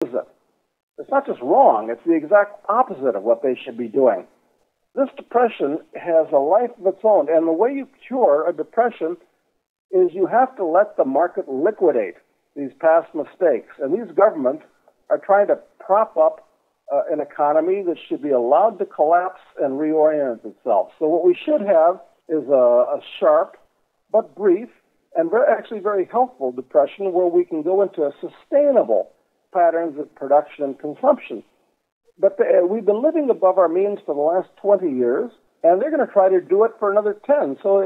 opposite. It's not just wrong, it's the exact opposite of what they should be doing. This depression has a life of its own, and the way you cure a depression is you have to let the market liquidate these past mistakes. And these governments are trying to prop up an economy that should be allowed to collapse and reorient itself. So what we should have is a sharp but brief and actually very helpful depression where we can go into a sustainable patterns of production and consumption. But we've been living above our means for the last 20 years, and they're going to try to do it for another 10. So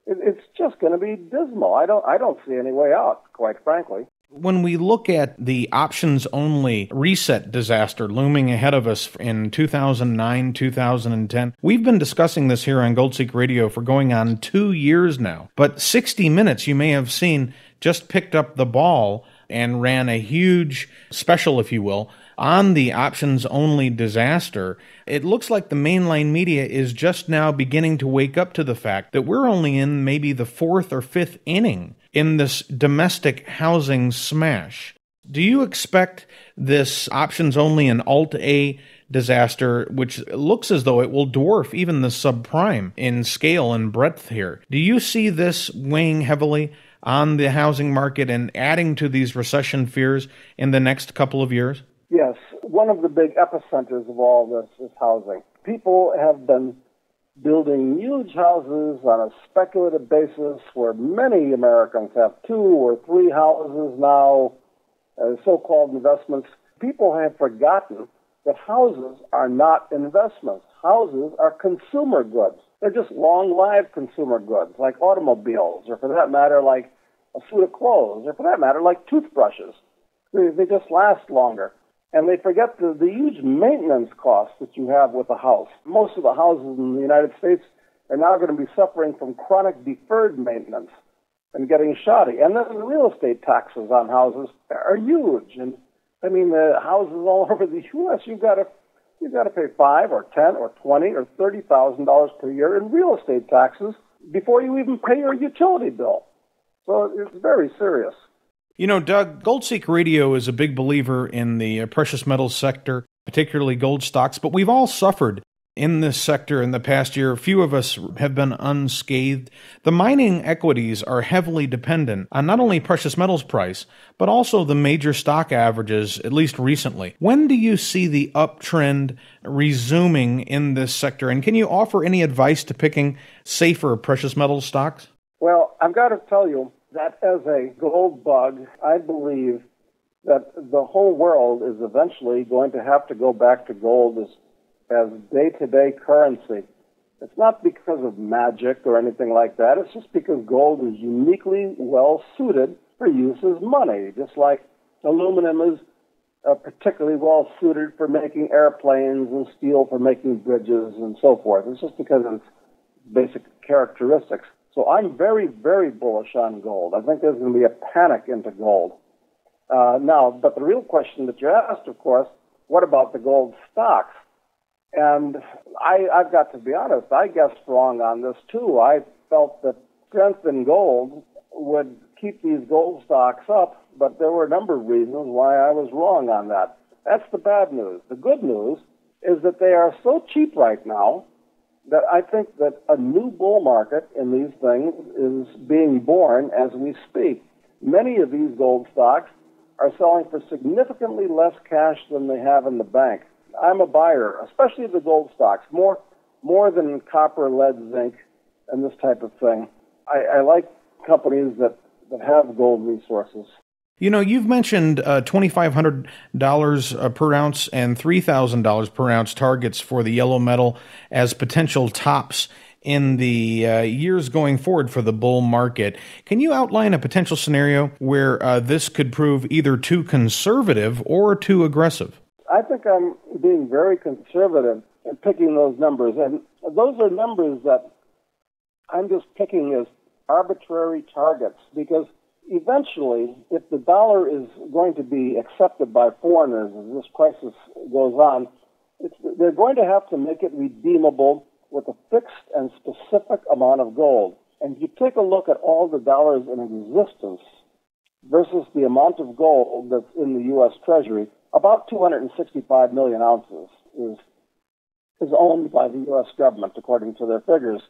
it's just going to be dismal. I don't see any way out, quite frankly. When we look at the options-only reset disaster looming ahead of us in 2009, 2010, we've been discussing this here on Goldseek Radio for going on 2 years now. But 60 Minutes, you may have seen, just picked up the ball and ran a huge special, if you will, on the options-only disaster. It looks like the mainline media is just now beginning to wake up to the fact that we're only in maybe the fourth or fifth inning in this domestic housing smash. Do you expect this options-only and Alt-A disaster, which looks as though it will dwarf even the subprime in scale and breadth here, do you see this weighing heavily on the housing market and adding to these recession fears in the next couple of years? Yes. One of the big epicenters of all this is housing. People have been building huge houses on a speculative basis where many Americans have 2 or 3 houses now, so-called investments. People have forgotten that houses are not investments. Houses are consumer goods. They're just long-lived consumer goods, like automobiles, or for that matter, like a suit of clothes, or for that matter, like toothbrushes. They just last longer. And they forget the huge maintenance costs that you have with a house. Most of the houses in the United States are now going to be suffering from chronic deferred maintenance and getting shoddy. And then the real estate taxes on houses are huge. And I mean, the houses all over the U.S., you've got to pay $5 or $10 or $20 or $30,000 per year in real estate taxes before you even pay your utility bill. So it's very serious. You know, Doug, Goldseek Radio is a big believer in the precious metals sector, particularly gold stocks, but we've all suffered in this sector in the past year. Few of us have been unscathed. The mining equities are heavily dependent on not only precious metals price, but also the major stock averages, at least recently. When do you see the uptrend resuming in this sector? And can you offer any advice to picking safer precious metals stocks? Well, I've got to tell you that as a gold bug, I believe that the whole world is eventually going to have to go back to gold as day-to-day currency. It's not because of magic or anything like that. It's just because gold is uniquely well-suited for use as money, just like aluminum is particularly well-suited for making airplanes and steel for making bridges and so forth. It's just because of its basic characteristics. So I'm very, very bullish on gold. I think there's going to be a panic into gold. But the real question that you asked, of course, what about the gold stocks? And I've got to be honest, I guessed wrong on this too. I felt that strength in gold would keep these gold stocks up, but there were a number of reasons why I was wrong on that. That's the bad news. The good news is that they are so cheap right now that I think that a new bull market in these things is being born as we speak. Many of these gold stocks are selling for significantly less cash than they have in the bank. I'm a buyer, especially the gold stocks, more than copper, lead, zinc, and this type of thing. I like companies that have gold resources. You know, you've mentioned $2,500 per ounce and $3,000 per ounce targets for the yellow metal as potential tops in the years going forward for the bull market. Can you outline a potential scenario where this could prove either too conservative or too aggressive? I think I'm being very conservative in picking those numbers. And those are numbers that I'm just picking as arbitrary targets because eventually, if the dollar is going to be accepted by foreigners as this crisis goes on, they're going to have to make it redeemable with a fixed and specific amount of gold. And if you take a look at all the dollars in existence versus the amount of gold that's in the U.S. Treasury, about 265 million ounces is owned by the U.S. government, according to their figures.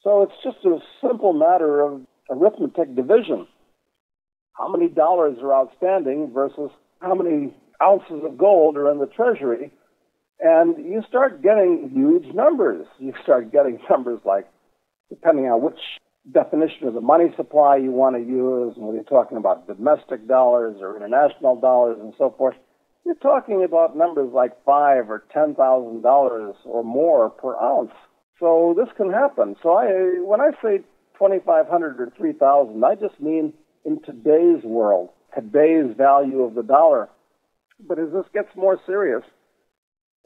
So it's just a simple matter of arithmetic division. How many dollars are outstanding versus how many ounces of gold are in the Treasury? And you start getting huge numbers. You start getting numbers like, depending on which definition of the money supply you want to use, and whether you're talking about domestic dollars or international dollars and so forth, you're talking about numbers like $5,000 or $10,000 or more per ounce. So this can happen. So when I say 2,500 or 3,000, I just mean in today's world, today's value of the dollar. But as this gets more serious,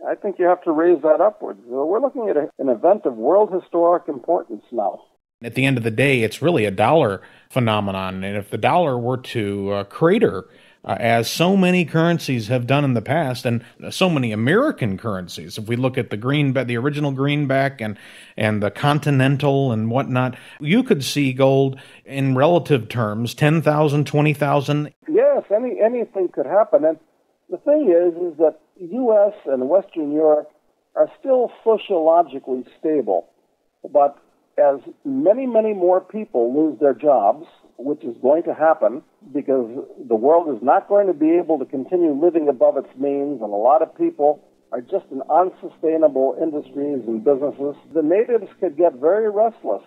I think you have to raise that upwards. We're looking at an event of world historic importance now. At the end of the day, it's really a dollar phenomenon. And if the dollar were to crater, as so many currencies have done in the past, and so many American currencies, if we look at the original greenback and the continental and whatnot, you could see gold in relative terms, 10,000, 20,000. Yes, anything could happen. And the thing is that U.S. and Western Europe are still sociologically stable. But as many, many more people lose their jobs, which is going to happen because the world is not going to be able to continue living above its means, and a lot of people are just in unsustainable industries and businesses, the natives could get very restless,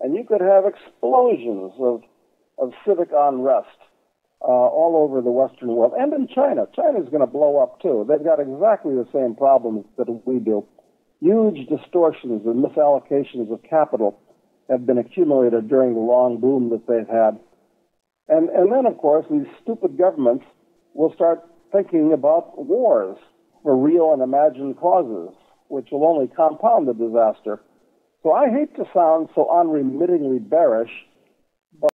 and you could have explosions of civic unrest all over the Western world, and in China. China's going to blow up, too. They've got exactly the same problems that we do. Huge distortions and misallocations of capital have been accumulated during the long boom that they've had. And then, of course, these stupid governments will start thinking about wars for real and imagined causes, which will only compound the disaster. So I hate to sound so unremittingly bearish,